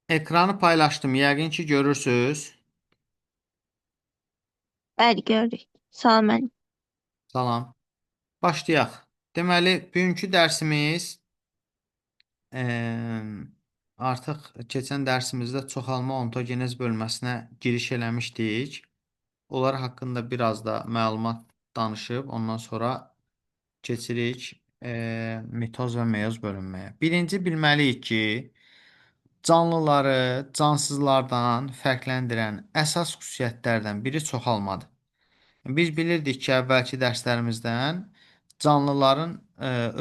Ekranı paylaşdım. Yəqin ki görürsüz. Bəli, görürük. Salam əleyküm. Salam. Başlayaq. Deməli, bugünkü dərsimiz artıq keçən dərsimizdə çoxalma ontogenez bölməsinə giriş eləmişdik. Onlar haqqında biraz da məlumat danışıb, ondan sonra keçirik mitoz və meyoz bölünməyə. Birinci bilməliyik ki, canlıları cansızlardan fərqləndirən əsas xüsusiyyətlərdən biri çoxalmadır. Biz bilirdik ki, əvvəlki dərslərimizdən canlıların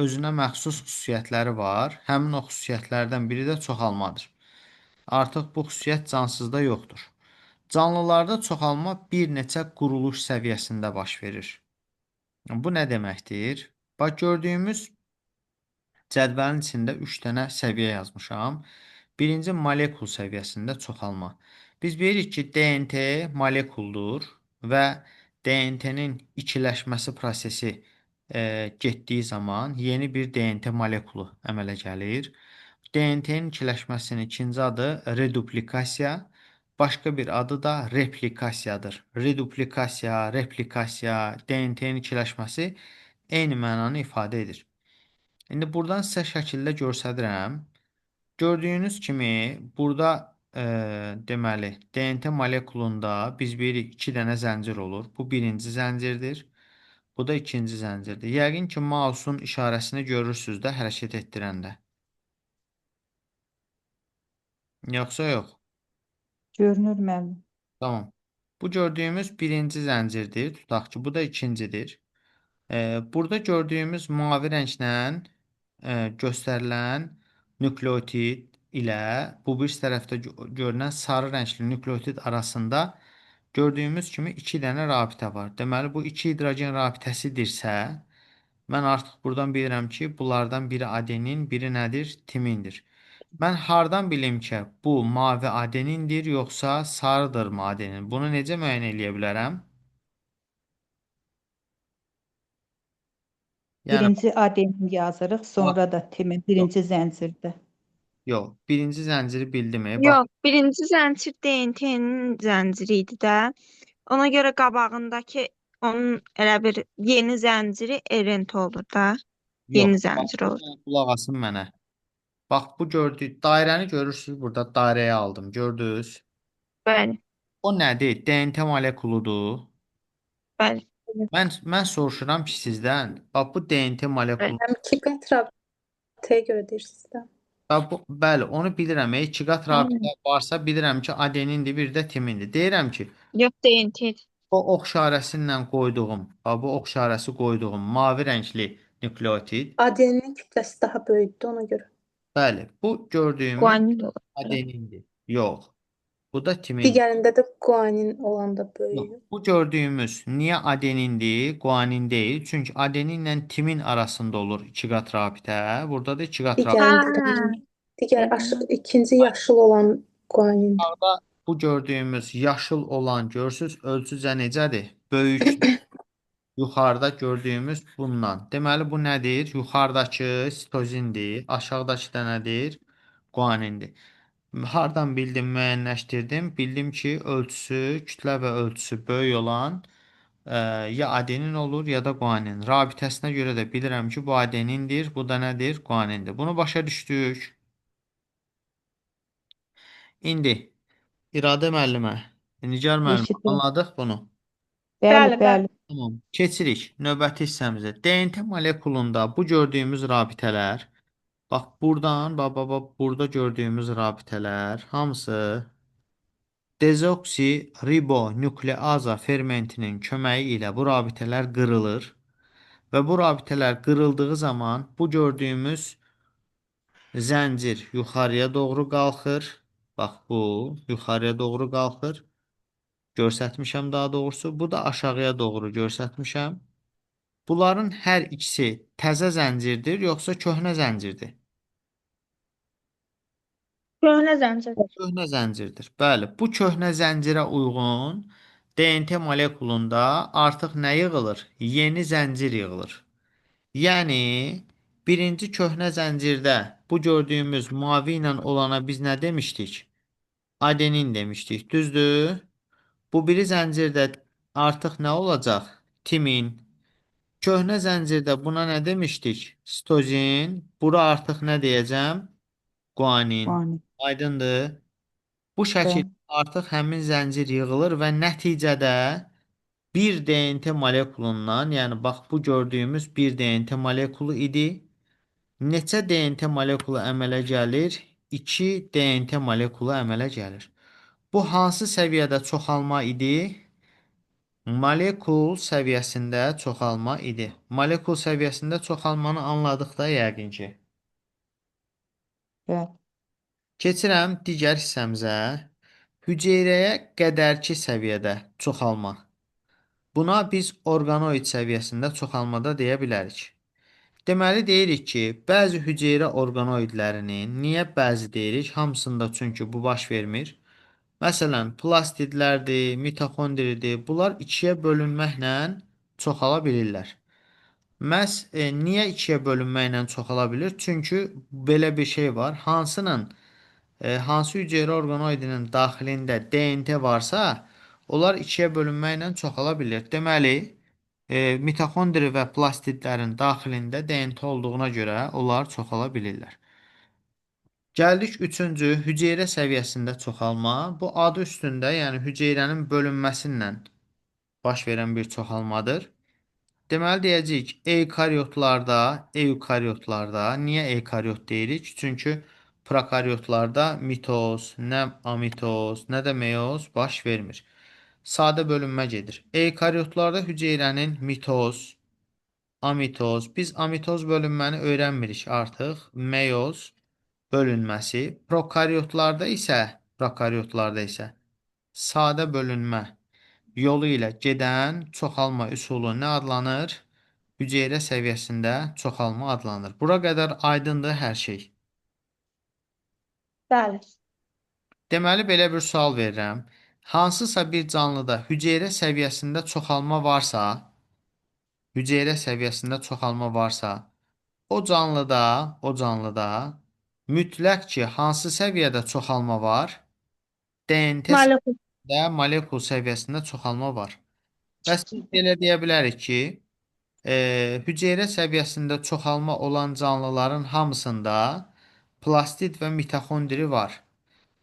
özünə məxsus xüsusiyyətləri var. Həmin o xüsusiyyətlərdən biri də çoxalmadır. Artıq bu xüsusiyyət cansızda yoxdur. Canlılarda çoxalma bir neçə quruluş səviyyəsində baş verir. Bu nə deməkdir? Bax, gördüyümüz cədvəlin içində 3 dənə səviyyə yazmışam. Birinci molekul səviyyəsində çoxalma. Biz bilirik ki, DNT molekuldur və DNT-nin ikiləşməsi prosesi getdiyi zaman yeni bir DNT molekulu əmələ gəlir. DNT-nin ikiləşməsinin ikinci adı reduplikasiya, başqa bir adı da replikasiyadır. Reduplikasiya, replikasiya, DNT-nin ikiləşməsi eyni mənanı ifadə edir. İndi buradan sizə şəkildə göstərirəm. Gördüyünüz kimi burada deməli DNT molekulunda biz bilirik 2 dənə zəncir olur. Bu birinci zəncirdir. Bu da ikinci zəncirdir. Yəqin ki, mausun işarəsini görürsüz də hərəkət etdirəndə. Yoxsa yox? Görünür müəllim. Tamam. Bu gördüyümüz birinci zəncirdir. Tutaq ki, bu da ikincidir. Burada gördüyümüz mavi rənglə göstərilən nükleotid ilə bu bir tərəfdə görünən sarı rəngli nükleotid arasında gördüyümüz kimi 2 dənə rabitə var. Deməli, bu 2 hidrogen rabitəsidirsə, mən artıq buradan bilirəm ki, bunlardan biri adenin, biri nədir? Timindir. Mən hardan bilim ki, bu mavi adenindir, yoxsa sarıdır mı adenin? Bunu necə müəyyən edə bilərəm? Yəni, Birinci ADN yazırıq, bax, sonra da timin birinci zəncirdə. yox, birinci zənciri bildimi? Bax, Yox, birinci zəncir DNT-nin zənciri idi də. Ona görə qabağındakı onun elə bir yeni zənciri RNT olur da. yox, Yeni bax, zəncir olur. qulaq asın mənə. Bax, bu gördük, dairəni görürsünüz, burada dairəyə aldım, gördünüz. Bəli, O nədir? DNT molekuludur. bəli, Mən soruşuram ki, sizdən, bax, bu DNT bəli. molekulu, Həm iki qat rabitəyə görə deyirsiniz də. bax, bəli, onu bilirəm. İki qat Aynen. rabitə varsa bilirəm ki, adenindir, bir də timindir. Deyirəm ki, Yox, DNT. o ox işarəsindən qoyduğum, bax, bu ox işarəsi qoyduğum mavi rəngli nükleotid, ADN-nin kütləsi daha böyükdür ona görə. bəli, bu gördüyümüz Guanil olur. adenindir. Yox, bu da timindir. Digərində də guanin olan da Yox, böyük. bu gördüyümüz niyə adenindir, guanin deyil? Çünki adeninlə timin arasında olur 2 qat rabitə. Burada da 2 qat rabitə. Digərində də. Ha, Digər ikinci yaşıl olan guanin. Sağda bu gördüyümüz yaşıl olan görürsüz ölçücə necədir? Böyük. Yuxarıda gördüyümüz bundan. Deməli bu nədir? Yuxarıdakı sitozindir, aşağıdakı da nədir? Guanindir. Hardan bildim, müəyyənləşdirdim? Bildim ki, ölçüsü, kütlə və ölçüsü böyük olan ya adenin olur, ya da guanin. Rabitəsinə görə də bilirəm ki, bu adenindir, bu da nədir? Guanindir. Bunu başa düşdük. İndi İradə müəllimə, Nigar müəllimə, Eşidirəm. anladıq bunu. Bəli, bəli, bəli. bəli. Tamam. Keçirik növbəti hissəmizə. DNT molekulunda bu gördüyümüz rabitələr, bax buradan, bax, burada gördüyümüz rabitələr hamısı dezoksiribonukleaza fermentinin köməyi ilə bu rabitələr qırılır və bu rabitələr qırıldığı zaman bu gördüyümüz zəncir yuxarıya doğru qalxır. Bax bu yuxarıya doğru qalxır. Göstərmişəm daha doğrusu. Bu da aşağıya doğru göstərmişəm. Bunların hər ikisi təzə zəncirdir, yoxsa köhnə zəncirdir? Köhnə zəncir. Köhnə zəncirdir. Bəli, bu köhnə zəncirə uyğun DNT molekulunda artıq nə yığılır? Yeni zəncir yığılır. Yəni, birinci köhnə zəncirdə bu gördüyümüz mavi ilə olana biz nə demişdik? adenin demişdik. Düzdür? Bu biri zəncirdə artıq nə olacaq? Timin. Köhnə zəncirdə buna nə demişdik? Sitozin. Bura artıq nə deyəcəm? Guanin. Guanin. Aydındır. Bu şəkildə Bəli. artıq həmin zəncir yığılır və nəticədə bir DNT molekulundan, yəni bax bu gördüyümüz bir DNT molekulu idi. Neçə DNT molekulu əmələ gəlir? 2 DNT molekulu əmələ gəlir. Bu hansı səviyyədə çoxalma idi? Molekul səviyyəsində çoxalma idi. Molekul səviyyəsində çoxalmanı anladıq da yəqin ki. Bəli. Keçirəm digər hissəmizə. Hüceyrəyə qədərki səviyyədə çoxalma. Buna biz orqanoid səviyyəsində çoxalmada deyə bilərik. Deməli deyirik ki, bəzi hüceyrə orqanoidlərinin, niyə bəzi deyirik? Hamısında çünki bu baş vermir. Məsələn, plastidlərdir, mitoxondridir. Bunlar ikiyə bölünməklə çoxala bilirlər. Məhz niyə ikiyə bölünməklə çoxala bilir? Çünki belə bir şey var. Hansı hüceyrə orqanoidinin daxilində DNT varsa, onlar ikiyə bölünməklə çoxala bilir. Deməli, mitoxondri və plastidlərin daxilində DNT olduğuna görə onlar çoxala bilirlər. Gəldik üçüncü, hüceyrə səviyyəsində çoxalma. Bu adı üstündə, yəni hüceyrənin bölünməsindən baş verən bir çoxalmadır. Deməli deyəcəyik, eukaryotlarda, niyə eukaryot deyirik? Çünki prokaryotlarda mitoz, nə amitoz, nə də meyoz baş vermir. Sadə bölünmə gedir. Eukaryotlarda hüceyrənin mitoz, amitoz, biz amitoz bölünməni öyrənmirik artıq. Meyoz bölünməsi. Prokaryotlarda isə sadə bölünmə yolu ilə gedən çoxalma üsulu nə adlanır? Hüceyrə səviyyəsində çoxalma adlanır. Bura qədər aydındır hər şey. Bəli. Deməli, belə bir sual verirəm. Hansısa bir canlıda hüceyrə səviyyəsində çoxalma varsa, o canlıda mütləq ki, hansı səviyyədə çoxalma var? DNT Molekul. səviyyəsində, molekul səviyyəsində çoxalma var. Bəs biz belə deyə bilərik ki, hüceyrə səviyyəsində çoxalma olan canlıların hamısında plastid və mitoxondri var.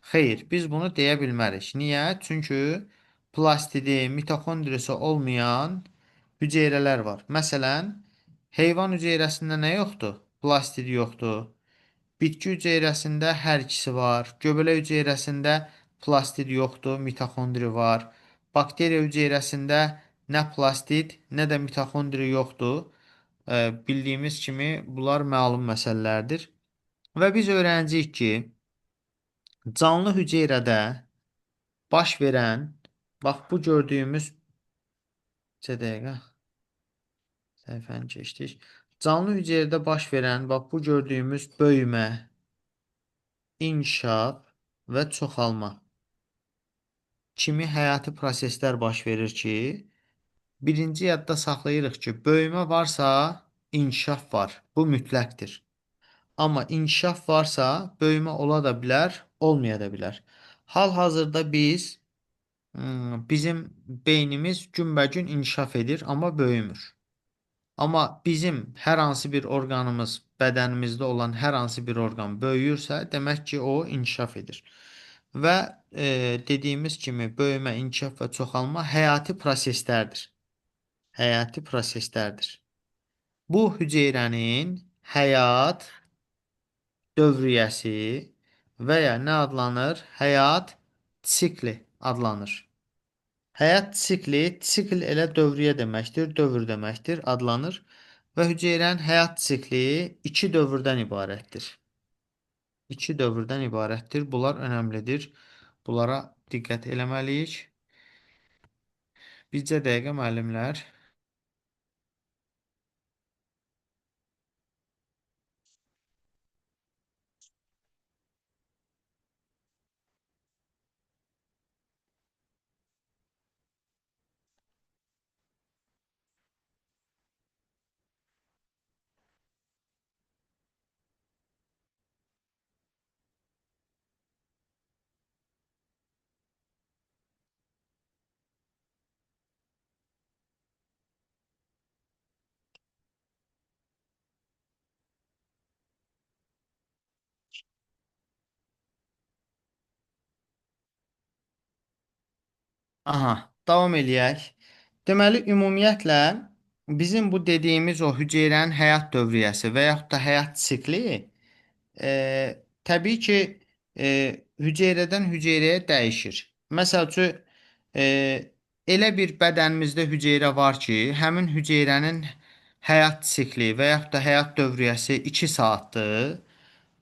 Xeyr, biz bunu deyə bilmərik. Niyə? Çünki plastidi, mitoxondrisi olmayan hüceyrələr var. Məsələn, heyvan hüceyrəsində nə yoxdur? Plastid yoxdur. Bitki hüceyrəsində hər ikisi var. Göbələk hüceyrəsində plastid yoxdur, mitoxondri var. Bakteriya hüceyrəsində nə plastid, nə də mitoxondri yoxdur. Bildiyimiz kimi bunlar məlum məsələlərdir. Və biz öyrənəcəyik ki, canlı hüceyrədə baş verən, bax bu gördüyümüz dəqiqə səhifəni keçdik. Canlı hüceyrədə baş verən, bax bu gördüyümüz böyümə, inkişaf və çoxalma kimi həyati proseslər baş verir ki, birinci yadda saxlayırıq ki, böyümə varsa, inkişaf var. Bu mütləqdir. Amma inkişaf varsa, böyümə ola da bilər, olmaya da bilər. Hal-hazırda bizim beynimiz günbəgün inkişaf edir, amma böyümür. Amma bizim hər hansı bir orqanımız, bədənimizdə olan hər hansı bir orqan böyüyürsə, demək ki, o inkişaf edir. Və dediyimiz kimi böyümə, inkişaf və çoxalma həyati proseslərdir. Həyati proseslərdir. Bu hüceyrənin həyat dövriyyəsi və ya nə adlanır? Həyat sikli adlanır. Həyat sikl elə dövriyyə deməkdir, dövr deməkdir, adlanır və hüceyrənin həyat sikli 2 dövrdən ibarətdir. 2 dövrdən ibarətdir. Bunlar önəmlidir. Bunlara diqqət eləməliyik. Bircə dəqiqə müəllimlər. Aha, davam eləyək. Deməli, ümumiyyətlə bizim bu dediyimiz o hüceyrənin həyat dövriyyəsi və yaxud da həyat sikli e, təbii ki, hüceyrədən hüceyrəyə dəyişir. Məsəl üçün, e, elə bir bədənimizdə hüceyrə var ki, həmin hüceyrənin həyat sikli və yaxud da həyat dövriyyəsi 2 saatdır.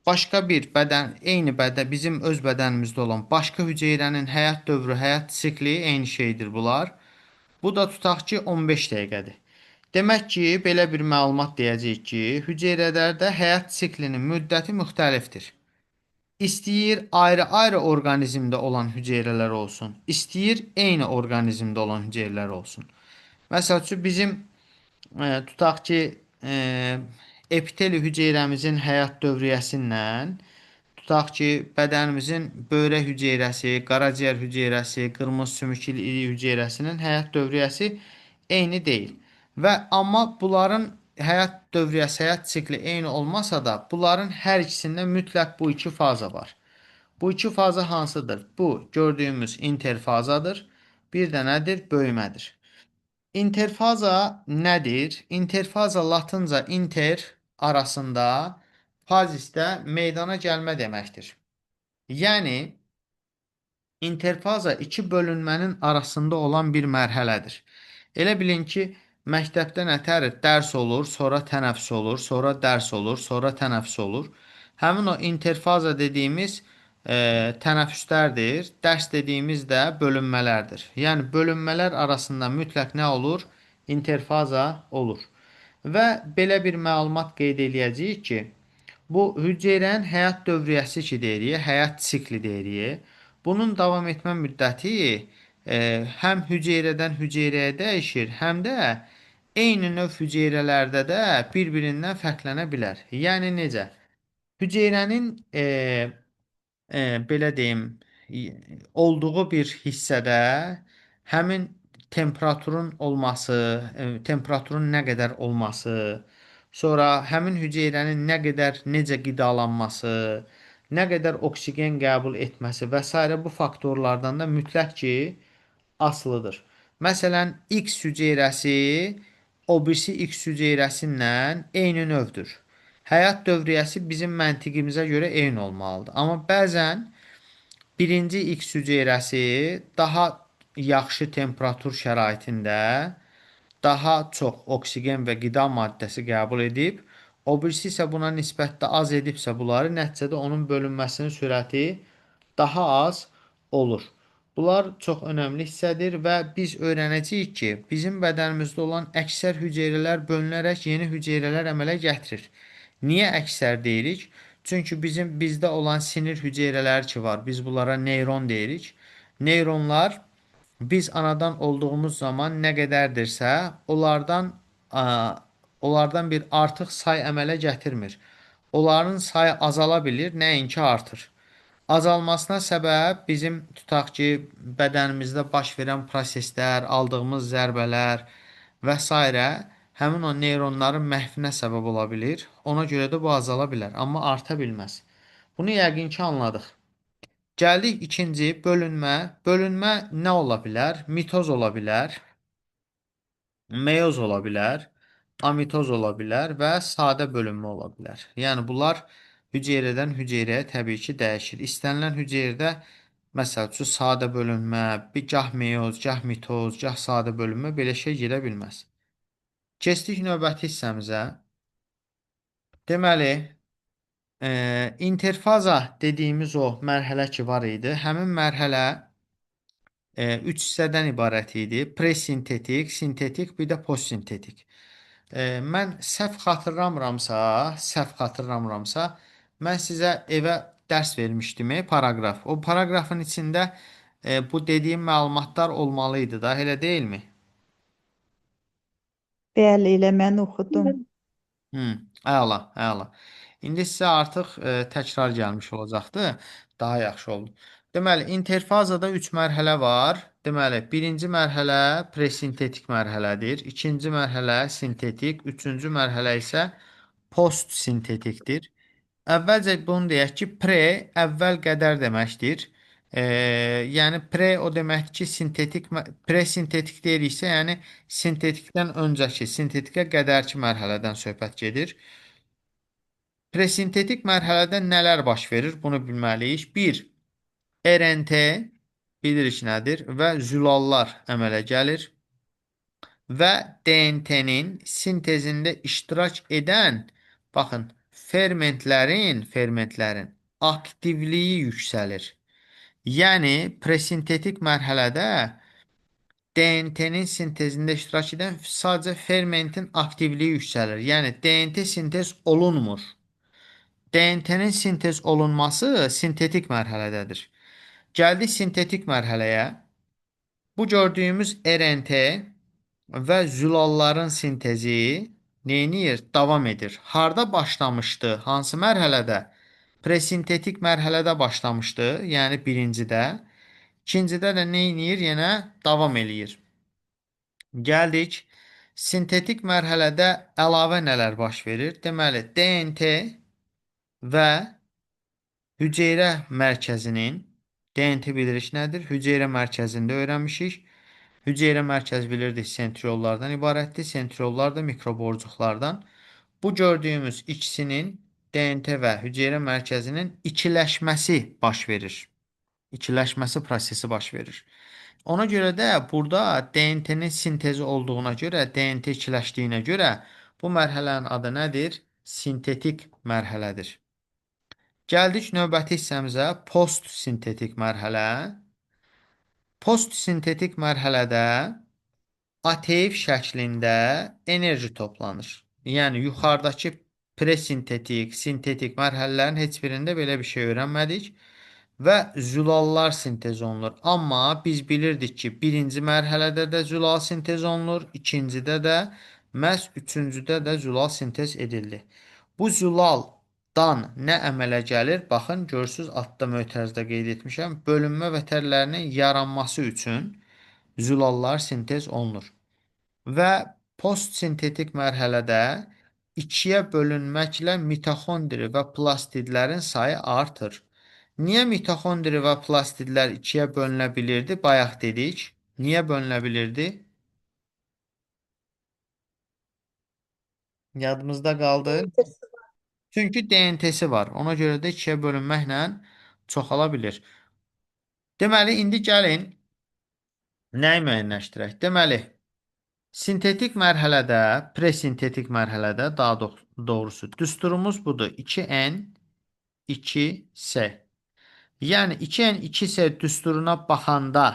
Başqa bir bədən, eyni bədən, bizim öz bədənimizdə olan başqa hüceyrənin həyat dövrü, həyat sikli eyni şeydir bunlar. Bu da tutaq ki, 15 dəqiqədir. Demək ki, belə bir məlumat deyəcəyik ki, hüceyrələrdə həyat siklinin müddəti müxtəlifdir. İstəyir ayrı-ayrı orqanizmdə olan hüceyrələr olsun, istəyir eyni orqanizmdə olan hüceyrələr olsun. Məsəl üçün bizim tutaq ki, epiteli hüceyrəmizin həyat dövriyyəsi ilə tutaq ki, bədənimizin böyrək hüceyrəsi, qaraciyər hüceyrəsi, qırmızı sümük iliyi hüceyrəsinin həyat dövriyyəsi eyni deyil. Və amma bunların həyat dövriyyəsi, həyat sikli eyni olmasa da, bunların hər ikisində mütləq bu iki faza var. Bu iki faza hansıdır? Bu gördüyümüz interfazadır. Bir də nədir? Böyümədir. İnterfaza nədir? İnterfaza latınca inter arasında, fazisdə meydana gəlmə deməkdir. Yəni, interfaza iki bölünmənin arasında olan bir mərhələdir. Elə bilin ki, məktəbdə nətər dərs olur, sonra tənəffüs olur, sonra dərs olur, sonra tənəffüs olur. Həmin o interfaza dediyimiz tənəffüslərdir. Dərs dediyimiz də bölünmələrdir. Yəni, bölünmələr arasında mütləq nə olur? İnterfaza olur. Və belə bir məlumat qeyd eləyəcəyik ki, bu hüceyrənin həyat dövriyyəsi ki deyirik, həyat sikli deyirik. Bunun davam etmə müddəti həm hüceyrədən hüceyrəyə dəyişir, həm də eyni növ hüceyrələrdə də bir-birindən fərqlənə bilər. Yəni necə? Hüceyrənin belə deyim, olduğu bir hissədə həmin temperaturun olması, temperaturun nə qədər olması, sonra həmin hüceyrənin nə qədər necə qidalanması, nə qədər oksigen qəbul etməsi və s. bu faktorlardan da mütləq ki, asılıdır. Məsələn, X hüceyrəsi o birisi X hüceyrəsi ilə eyni növdür. Həyat dövriyyəsi bizim məntiqimizə görə eyni olmalıdır. Amma bəzən birinci X hüceyrəsi daha yaxşı temperatur şəraitində daha çox oksigen və qida maddəsi qəbul edib, o birisi isə buna nisbətdə az edibsə bunları, nəticədə onun bölünməsinin sürəti daha az olur. Bunlar çox önəmli hissədir və biz öyrənəcəyik ki, bizim bədənimizdə olan əksər hüceyrələr bölünərək yeni hüceyrələr əmələ gətirir. Niyə əksər deyirik? Çünki bizdə olan sinir hüceyrələri ki var, biz bunlara neyron deyirik. Neyronlar biz anadan olduğumuz zaman nə qədərdirsə, onlardan bir artıq say əmələ gətirmir. Onların sayı azala bilir, nəinki artır. Azalmasına səbəb bizim tutaq ki, bədənimizdə baş verən proseslər, aldığımız zərbələr və s. həmin o neyronların məhvinə səbəb ola bilir. Ona görə də bu azala bilər, amma arta bilməz. Bunu yəqin ki, anladıq. Gəldik ikinci bölünmə. Bölünmə nə ola bilər? Mitoz ola bilər, meyoz ola bilər, amitoz ola bilər və sadə bölünmə ola bilər. Yəni, bunlar hüceyrədən hüceyrəyə təbii ki, dəyişir. İstənilən hüceyrədə, məsəl üçün, sadə bölünmə, bir gah meyoz, gah mitoz, gah sadə bölünmə belə şey gedə bilməz. Keçdik növbəti hissəmizə. Deməli, interfaza dediyimiz o mərhələ ki var idi, həmin mərhələ 3 hissədən ibarət idi. Presintetik, sintetik, bir də postsintetik. Mən səhv xatırlamıramsa, mən sizə evə dərs vermişdim, paraqraf. O paraqrafın içində bu dediyim məlumatlar olmalı idi da, elə deyilmi? Bəli, elə mən oxudum. Əla, əla. İndi sizə artıq təkrar gəlmiş olacaqdı. Daha yaxşı oldu. Deməli, interfazada 3 mərhələ var. Deməli, birinci mərhələ presintetik mərhələdir. İkinci mərhələ sintetik. Üçüncü mərhələ isə postsintetikdir. Əvvəlcə bunu deyək ki, pre əvvəl qədər deməkdir. E, yəni pre o deməkdir ki, presintetik deyiriksə, yəni sintetikdən öncəki, sintetikə qədərki mərhələdən söhbət gedir. Presintetik mərhələdə nələr baş verir? Bunu bilməliyik. 1. RNT bilirik nədir və zülallar əmələ gəlir və DNT-nin sintezində iştirak edən, baxın, fermentlərin aktivliyi yüksəlir. Yəni, presintetik mərhələdə DNT-nin sintezində iştirak edən sadəcə fermentin aktivliyi yüksəlir. Yəni, DNT sintez olunmur. DNT-nin sintez olunması sintetik mərhələdədir. Gəldik sintetik mərhələyə. Bu gördüyümüz RNT və zülalların sintezi neynir? Davam edir. Harda başlamışdı? Hansı mərhələdə? Presintetik mərhələdə başlamışdı, yəni birincidə. İkincidə də neynir? Yenə davam eləyir. Gəldik. Sintetik mərhələdə əlavə nələr baş verir? Deməli, DNT və hüceyrə mərkəzinin, DNT bilirik nədir? Hüceyrə mərkəzində öyrənmişik. Hüceyrə mərkəz bilirdik sentriollardan ibarətdir. Sentriollar da mikroborcuqlardan. Bu gördüyümüz ikisinin DNT və hüceyrə mərkəzinin ikiləşməsi baş verir. İkiləşməsi prosesi baş verir. Ona görə də burada DNT-nin sintezi olduğuna görə, DNT ikiləşdiyinə görə bu mərhələnin adı nədir? Sintetik mərhələdir. Gəldik növbəti hissəmizə, post-sintetik mərhələ. Post-sintetik mərhələdə ATF şəklində enerji toplanır. Yəni, yuxarıdakı presintetik, sintetik mərhələlərin heç birində belə bir şey öyrənmədik və zülallar sintez olunur. Amma biz bilirdik ki, birinci mərhələdə də zülal sintez olunur, ikincidə də, məhz üçüncüdə də zülal sintez edildi. Bu zülaldan nə əmələ gəlir? Baxın, görürsünüz, adda mötərizdə qeyd etmişəm. Bölünmə vətərlərinin yaranması üçün zülallar sintez olunur. Və postsintetik mərhələdə ikiyə bölünməklə mitoxondri və plastidlərin sayı artır. Niyə mitoxondri və plastidlər ikiyə bölünə bilirdi? Bayaq dedik. Niyə bölünə bilirdi? Yadımızda qaldı. Çünki DNT-si var. Ona görə də ikiyə bölünməklə çoxala bilir. Deməli, indi gəlin nəyi müəyyənləşdirək? Deməli, sintetik mərhələdə, presintetik mərhələdə, daha doğrusu, düsturumuz budur. 2N, 2S. Yəni, 2N, 2S düsturuna baxanda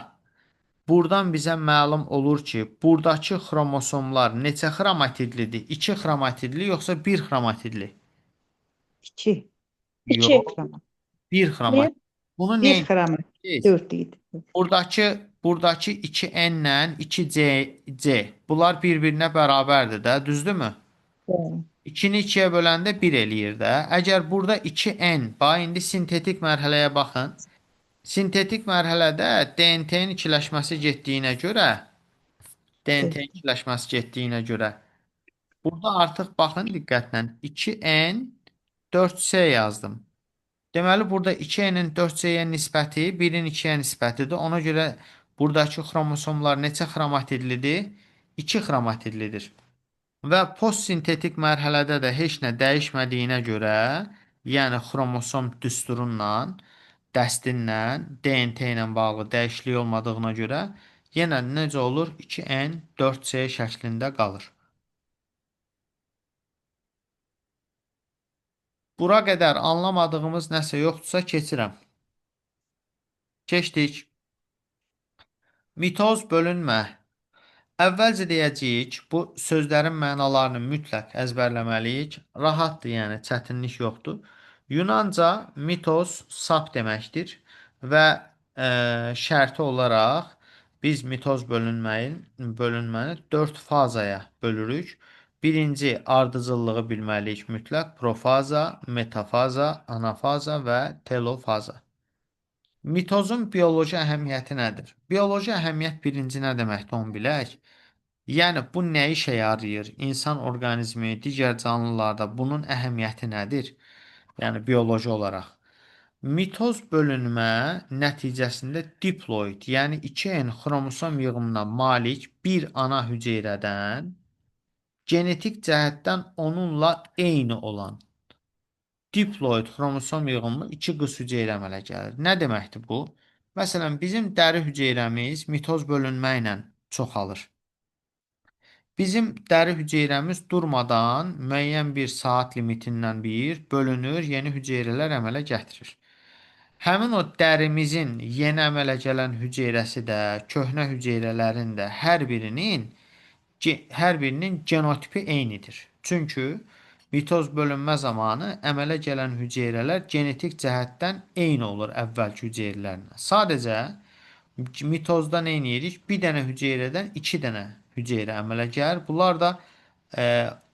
buradan bizə məlum olur ki, buradakı xromosomlar neçə xromatidlidir? 2 xromatidli yoxsa 1 xromatidli? 2. İki. Yox, Xromat. 1 xromatidli. Bunu 1 nə xromat. etdik? 4 idi. Buradakı 2N ilə 2C, bunlar bir-birinə bərabərdir də, düzdürmü? Bəli. 2-ni 2-yə böləndə 1 eləyir də. Əgər burada 2N, bax indi sintetik mərhələyə baxın. Sintetik mərhələdə DNT-nin ikiləşməsi getdiyinə görə, DNT-nin ikiləşməsi getdiyinə görə, burada artıq baxın diqqətlə 2N 4C yazdım. Deməli, burada 2N-in 4C-yə nisbəti 1-in 2-yə nisbətidir. Ona görə buradakı xromosomlar neçə xromatidlidir? 2 xromatidlidir. Və postsintetik mərhələdə də heç nə dəyişmədiyinə görə, yəni xromosom düsturunla, dəstinlə, DNT ilə bağlı dəyişiklik olmadığına görə, yenə necə olur? 2N 4C şəklində qalır. Bura qədər anlamadığımız nəsə yoxdursa keçirəm. Keçdik. Mitoz bölünmə. Əvvəlcə deyəcəyik, bu sözlərin mənalarını mütləq əzbərləməliyik. Rahatdır, yəni çətinlik yoxdur. Yunanca mitoz sap deməkdir və şərti olaraq biz mitoz bölünməni 4 fazaya bölürük. Birinci ardıcıllığı bilməliyik mütləq. Profaza, metafaza, anafaza və telofaza. Mitozun bioloji əhəmiyyəti nədir? Bioloji əhəmiyyət birinci nə deməkdir, onu bilək. Yəni, bu nə işə yarayır? İnsan orqanizmi, digər canlılarda bunun əhəmiyyəti nədir? Yəni, bioloji olaraq. Mitoz bölünmə nəticəsində diploid, yəni 2N xromosom yığımına malik bir ana hüceyrədən genetik cəhətdən onunla eyni olan diploid xromosom yığımlı 2 qız hüceyrə əmələ gəlir. Nə deməkdir bu? Məsələn, bizim dəri hüceyrəmiz mitoz bölünmə ilə çoxalır. Bizim dəri hüceyrəmiz durmadan müəyyən bir saat limitindən bir bölünür, yeni hüceyrələr əmələ gətirir. Həmin o dərimizin yeni əmələ gələn hüceyrəsi də, köhnə hüceyrələrin də hər birinin genotipi eynidir. Çünki mitoz bölünmə zamanı əmələ gələn hüceyrələr genetik cəhətdən eyni olur əvvəlki hüceyrələrlə. Sadəcə mitozda nə edirik? Bir dənə hüceyrədən 2 dənə hüceyrə əmələ gəlir. Bunlar da e,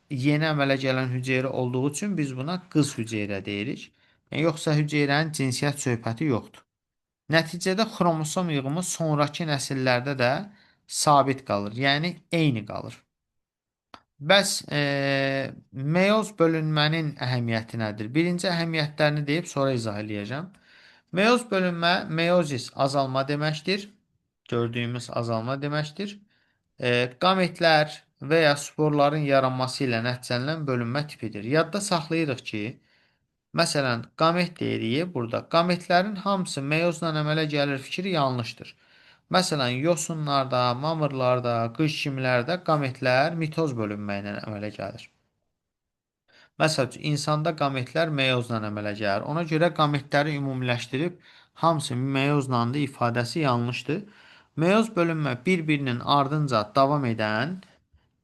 yeni əmələ gələn hüceyrə olduğu üçün biz buna qız hüceyrə deyirik. Yoxsa hüceyrənin cinsiyyət söhbəti yoxdur. Nəticədə xromosom yığımı sonrakı nəsillərdə də sabit qalır, yəni eyni qalır. Bəs meyoz bölünmənin əhəmiyyəti nədir? Birinci əhəmiyyətlərini deyib sonra izah eləyəcəm. Meyoz bölünmə, meyozis azalma deməkdir. Gördüyümüz azalma deməkdir. Qametlər və ya sporların yaranması ilə nəticələnən bölünmə tipidir. Yadda saxlayırıq ki, məsələn, qamet deyirik burada. Qametlərin hamısı meyozla əmələ gəlir fikri yanlışdır. Məsələn, yosunlarda, mamırlarda, qış kimlərdə qametlər mitoz bölünmə ilə əmələ gəlir. Məsəl üçün, insanda qametlər meyozla əmələ gəlir. Ona görə qametləri ümumiləşdirib hamısı meyozlandı ifadəsi yanlışdır. Meyoz bölünmə bir-birinin ardınca davam edən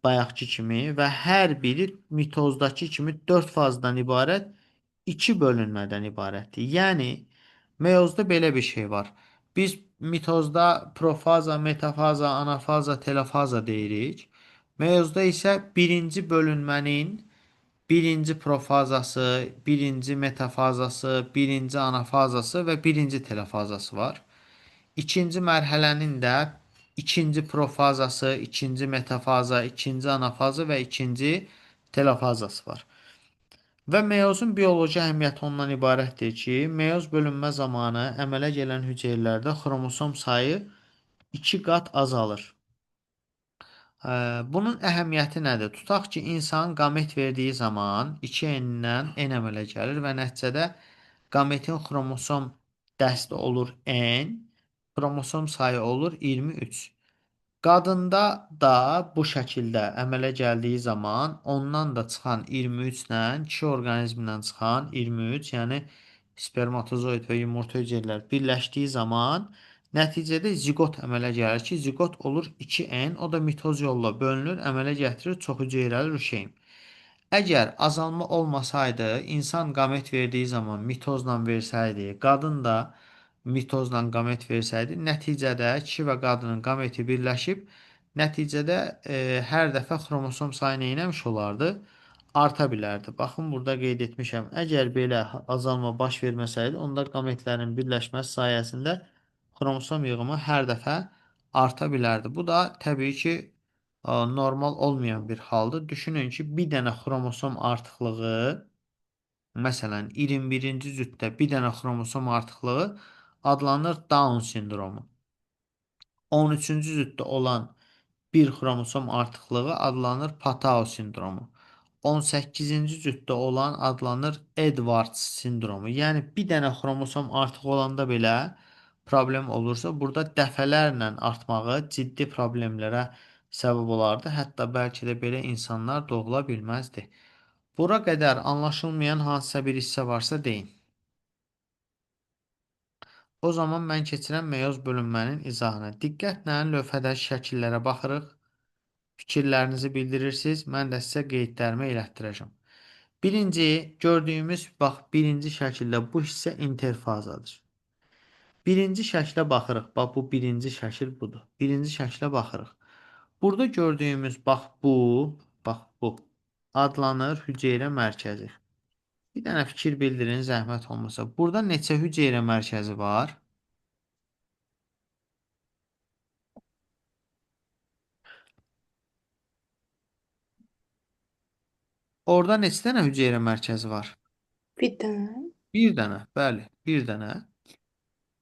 bayaqki kimi və hər biri mitozdakı kimi 4 fazdan ibarət 2 bölünmədən ibarətdir. Yəni, meyozda belə bir şey var. Biz mitozda profaza, metafaza, anafaza, telofaza deyirik. Meyozda isə birinci bölünmənin birinci profazası, birinci metafazası, birinci anafazası və birinci telofazası var. İkinci mərhələnin də ikinci profazası, ikinci metafaza, ikinci anafaza və ikinci telofazası var. Və meyozun bioloji əhəmiyyəti ondan ibarətdir ki, meyoz bölünmə zamanı əmələ gələn hüceyrələrdə xromosom sayı 2 qat azalır. Bunun əhəmiyyəti nədir? Tutaq ki, insan qamet verdiyi zaman 2N-dən N əmələ gəlir və nəticədə qametin xromosom dəsti olur N, xromosom sayı olur 23. Qadında da bu şəkildə əmələ gəldiyi zaman ondan da çıxan 23 ilə kişi orqanizmindən çıxan 23, yəni spermatozoid və yumurta hüceyrələr birləşdiyi zaman nəticədə ziqot əmələ gəlir ki, ziqot olur 2N, o da mitoz yolla bölünür, əmələ gətirir çox hüceyrəli rüşeym. Əgər azalma olmasaydı, insan qamet verdiyi zaman mitozla versəydi, qadın da mitozla qamet versəydi, nəticədə kişi və qadının qameti birləşib, nəticədə hər dəfə xromosom sayı neyləmiş olardı? Arta bilərdi. Baxın, burada qeyd etmişəm. Əgər belə azalma baş verməsəydi, onda qametlərin birləşməsi sayəsində xromosom yığımı hər dəfə arta bilərdi. Bu da təbii ki, normal olmayan bir haldır. Düşünün ki, bir dənə xromosom artıqlığı, məsələn, 21-ci cütdə bir dənə xromosom artıqlığı adlanır Down sindromu. 13-cü cütdə olan bir xromosom artıqlığı adlanır Patau sindromu. 18-ci cütdə olan adlanır Edwards sindromu. Yəni, bir dənə xromosom artıq olanda belə problem olursa, burada dəfələrlə artmağı ciddi problemlərə səbəb olardı. Hətta bəlkə də belə insanlar doğula bilməzdi. Bura qədər anlaşılmayan hansısa bir hissə varsa deyin. O zaman mən keçirəm meyoz bölünmənin izahına. Diqqətlə lövhədəki şəkillərə baxırıq. Fikirlərinizi bildirirsiniz. Mən də sizə qeydlərimi elətdirəcəm. Birinci, gördüyümüz, bax, birinci şəkildə bu hissə interfazadır. Birinci şəklə baxırıq. Bax, bu birinci şəkil budur. Birinci şəklə baxırıq. Burada gördüyümüz, bax, bu adlanır hüceyrə mərkəzi. Bir dənə fikir bildirin, zəhmət olmasa. Burada neçə hüceyrə mərkəzi var? Orada neçə dənə hüceyrə mərkəzi var? Bir dənə. Bir dənə, bəli, bir dənə.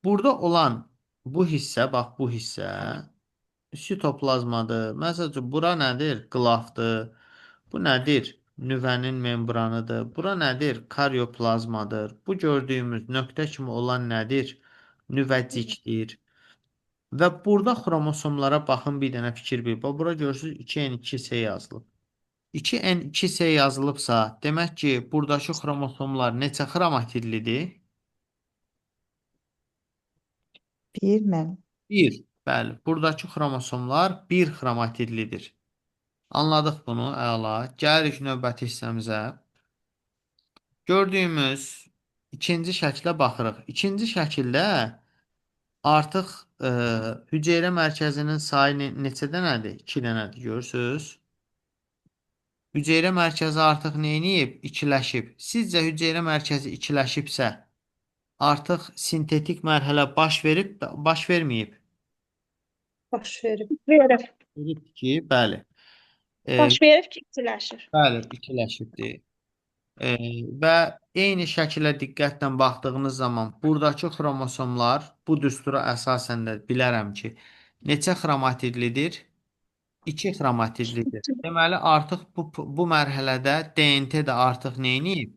Burada olan bu hissə, bax bu hissə sitoplazmadır. Məsəl üçün, bura nədir? Qılafdır. Bu nədir? Nüvənin membranıdır. Bura nədir? Karyoplazmadır. Bu gördüyümüz nöqtə kimi olan nədir? Nüvəcikdir. Və burada xromosomlara baxın, bir dənə fikir bir. Bax, bura görürsünüz 2N2S yazılıb. 2N2S yazılıbsa, demək ki, buradakı xromosomlar neçə xromatidlidir? Bir mən. 1. Bəli, buradakı xromosomlar 1 xromatidlidir. Anladıq bunu, əla. Gəlirik növbəti hissəmizə. Gördüyümüz ikinci şəklə baxırıq. İkinci şəkildə artıq hüceyrə mərkəzinin sayı neçə dənədir? 2 dənədir, görürsünüz? Hüceyrə mərkəzi artıq neyniyib? İkiləşib. Sizcə hüceyrə mərkəzi ikiləşibsə, artıq sintetik mərhələ baş verib, baş verməyib? Baş verib. Verib. Verib ki, bəli. Baş verib ki, ikiləşir. Bəli, ikiləşibdir. Və eyni şəkilə diqqətlə baxdığınız zaman buradakı xromosomlar bu düstura əsasən də bilərəm ki, neçə xromatidlidir? 2 xromatidlidir. Deməli, artıq bu mərhələdə DNT də artıq neyiniyib?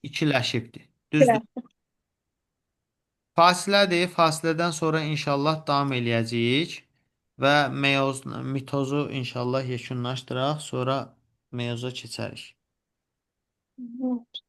İkiləşibdir. Düzdür? Fasilədir. Fasilədən sonra inşallah davam eləyəcəyik və mitozu inşallah yekunlaşdıraq, sonra meyoza keçərik. Evet.